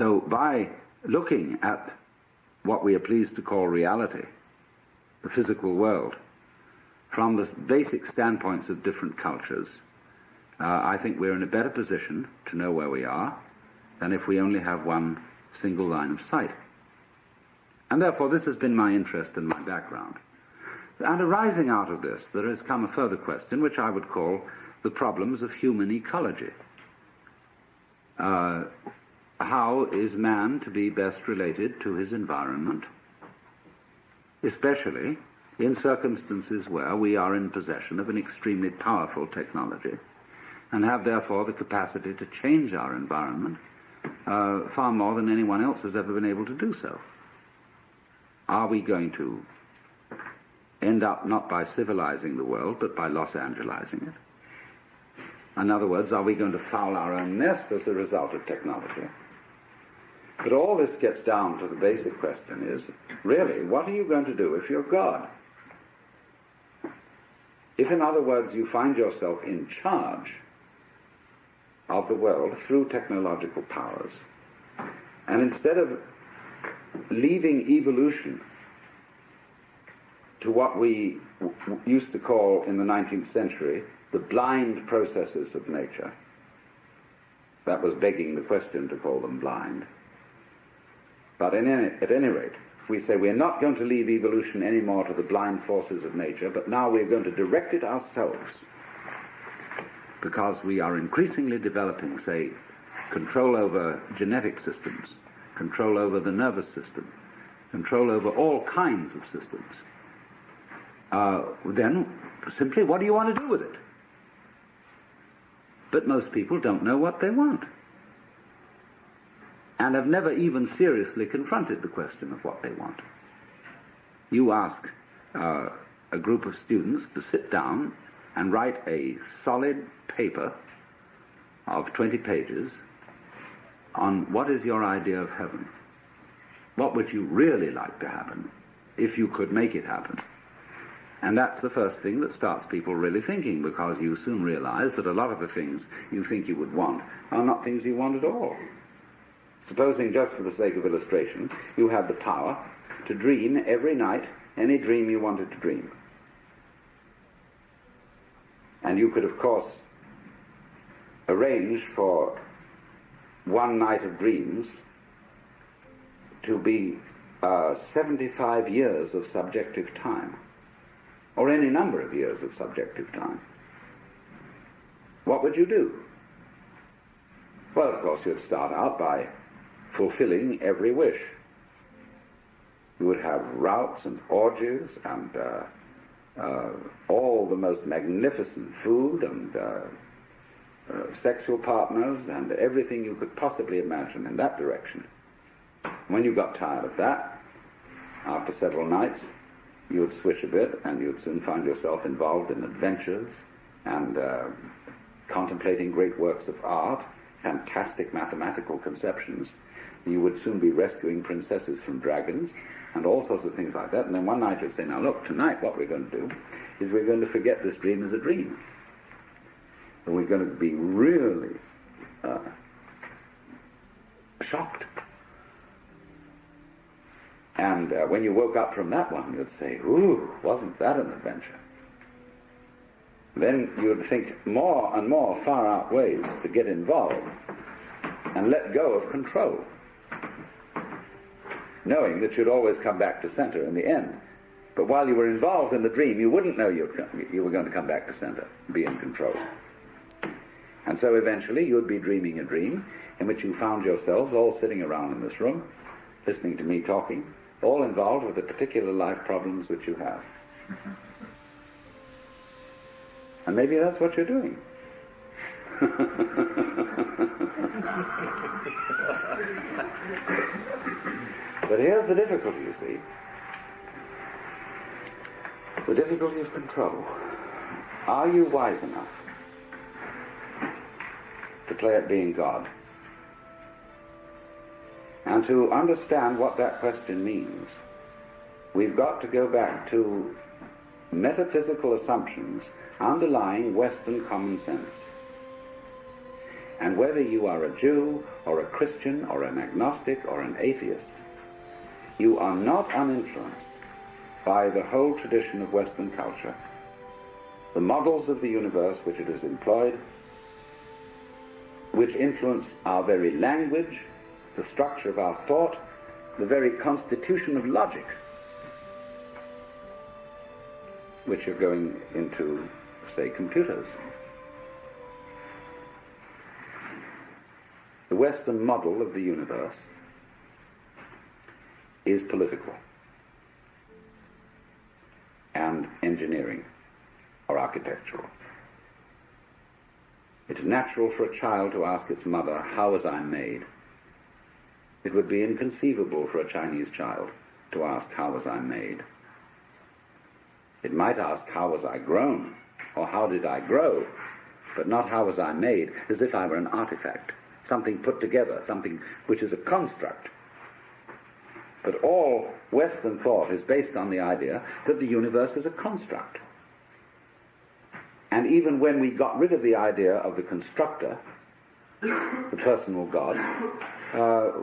So by looking at what we are pleased to call reality, the physical world, from the basic standpoints of different cultures, I think we're in a better position to know where we are than if we only have one single line of sight. And therefore this has been my interest and my background. And arising out of this, there has come a further question, which I would call the problems of human ecology. How is man to be best related to his environment, especially in circumstances where we are in possession of an extremely powerful technology and have therefore the capacity to change our environment far more than anyone else has ever been able to do so? Are we going to end up not by civilizing the world, but by Los Angelizing it? In other words, are we going to foul our own nest as a result of technology? But all this gets down to the basic question is, really, what are you going to do if you're God? If, in other words, you find yourself in charge of the world through technological powers, and instead of leaving evolution to what we used to call in the 19th century the blind processes of nature, that was begging the question to call them blind. But at any rate, we say we're not going to leave evolution anymore to the blind forces of nature, but now we're going to direct it ourselves, because we are increasingly developing, say, control over genetic systems, control over the nervous system, control over all kinds of systems. Then simply, what do you want to do with it? But most people don't know what they want, and have never even seriously confronted the question of what they want. You ask a group of students to sit down and write a solid paper of 20 pages on what is your idea of heaven. What would you really like to happen if you could make it happen? And that's the first thing that starts people really thinking, because you soon realize that a lot of the things you think you would want are not things you want at all. Supposing, just for the sake of illustration, you had the power to dream every night any dream you wanted to dream. And you could, of course, arrange for one night of dreams to be 75 years of subjective time, or any number of years of subjective time. What would you do? Well, of course, you'd start out by fulfilling every wish. You would have routs and orgies and all the most magnificent food and sexual partners and everything you could possibly imagine in that direction. When you got tired of that, after several nights, you would switch a bit and you'd soon find yourself involved in adventures and contemplating great works of art, fantastic mathematical conceptions. You would soon be rescuing princesses from dragons and all sorts of things like that. And then one night you'd say, now look, tonight what we're going to do is we're going to forget this dream as a dream. And we're going to be really shocked. And when you woke up from that one, you'd say, ooh, wasn't that an adventure? Then you'd think more and more far-out ways to get involved and let go of control, knowing that you'd always come back to center in the end. But while you were involved in the dream, you wouldn't know you were going to come back to center, be in control. And so eventually you'd be dreaming a dream in which you found yourselves all sitting around in this room, listening to me talking, all involved with the particular life problems which you have. And maybe that's what you're doing. But here's the difficulty, you see. The difficulty of control. Are you wise enough to play at being God? And to understand what that question means, we've got to go back to metaphysical assumptions underlying Western common sense. And whether you are a Jew or a Christian or an agnostic or an atheist, you are not uninfluenced by the whole tradition of Western culture, the models of the universe which it has employed, which influence our very language, the structure of our thought, the very constitution of logic, which are going into, say, computers. The Western model of the universe is political and engineering or architectural. It is natural for a child to ask its mother, "How was I made?" It would be inconceivable for a Chinese child to ask, "How was I made?" It might ask, "How was I grown?" or "How did I grow?" but not "How was I made?" as if I were an artifact, something put together, something which is a construct. But all Western thought is based on the idea that the universe is a construct. And even when we got rid of the idea of the constructor, the personal God,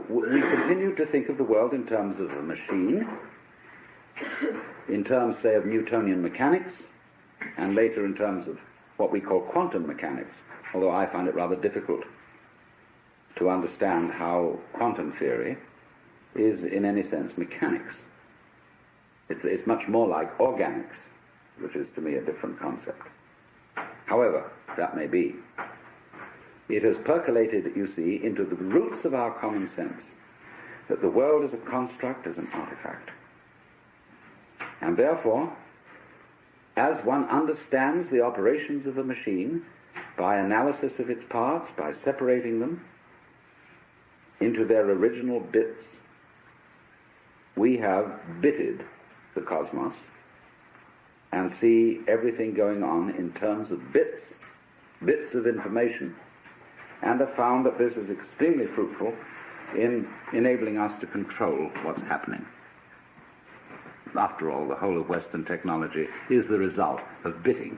we continued to think of the world in terms of a machine, in terms, say, of Newtonian mechanics, and later in terms of what we call quantum mechanics, although I find it rather difficult to understand how quantum theory is in any sense mechanics. It's much more like organics, which is to me a different concept. However, that may be. It has percolated, you see, into the roots of our common sense that the world is a construct, is an artifact. And therefore, as one understands the operations of a machine by analysis of its parts, by separating them into their original bits, we have bitted the cosmos and see everything going on in terms of bits of information, and have found that this is extremely fruitful in enabling us to control what's happening. After all, the whole of Western technology is the result of bitting.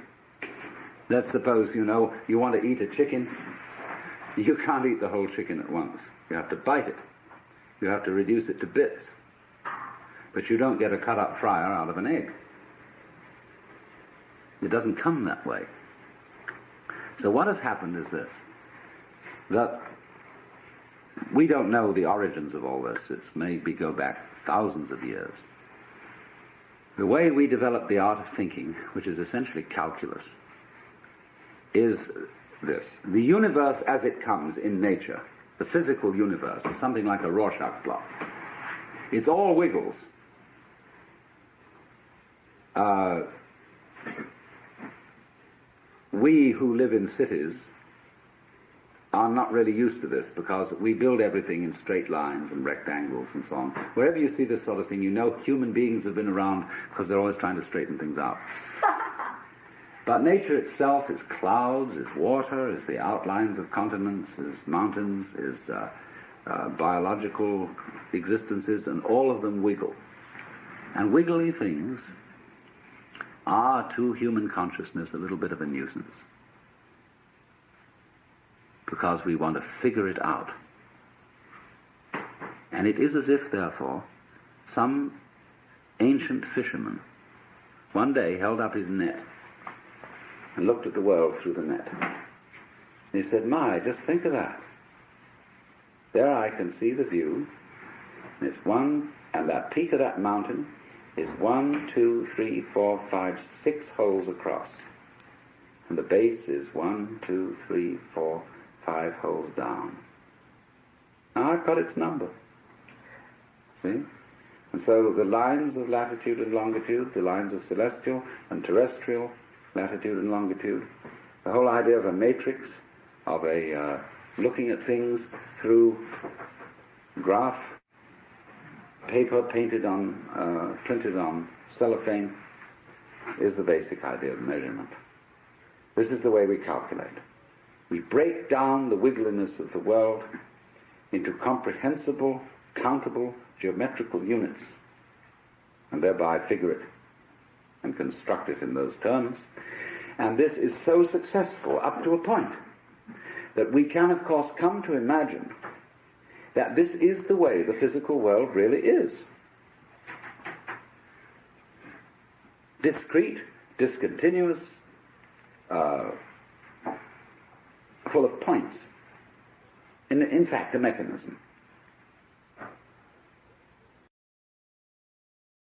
Let's suppose, you want to eat a chicken. You can't eat the whole chicken at once. You have to bite it. You have to reduce it to bits. But you don't get a cut-up fryer out of an egg. It doesn't come that way. So what has happened is this, that we don't know the origins of all this. It's maybe go back thousands of years. The way we develop the art of thinking, which is essentially calculus, is this. The universe as it comes in nature, the physical universe, is something like a Rorschach plot. It's all wiggles. We who live in cities are not really used to this because we build everything in straight lines and rectangles and so on. Wherever you see this sort of thing, you know human beings have been around because they're always trying to straighten things out. But nature itself is clouds, is water, is the outlines of continents, is mountains, is biological existences, and all of them wiggle. And wiggly things are to human consciousness a little bit of a nuisance, because we want to figure it out. And it is as if, therefore, some ancient fisherman one day held up his net and looked at the world through the net. And he said, "My, just think of that. There I can see the view, and it's one, and that peak of that mountain is 1, 2, 3, 4, 5, 6 holes across. And the base is 1, 2, 3, 4, 5 holes down. Now I've got its number. See? And so the lines of latitude and longitude, the lines of celestial and terrestrial latitude and longitude, the whole idea of a matrix, of a looking at things through graph paper painted on, printed on cellophane, is the basic idea of measurement. This is the way we calculate. We break down the wiggliness of the world into comprehensible, countable, geometrical units, and thereby figure it and construct it in those terms. And this is so successful up to a point that we can, of course, come to imagine that this is the way the physical world really is. Discrete, discontinuous, full of points. In fact, a mechanism.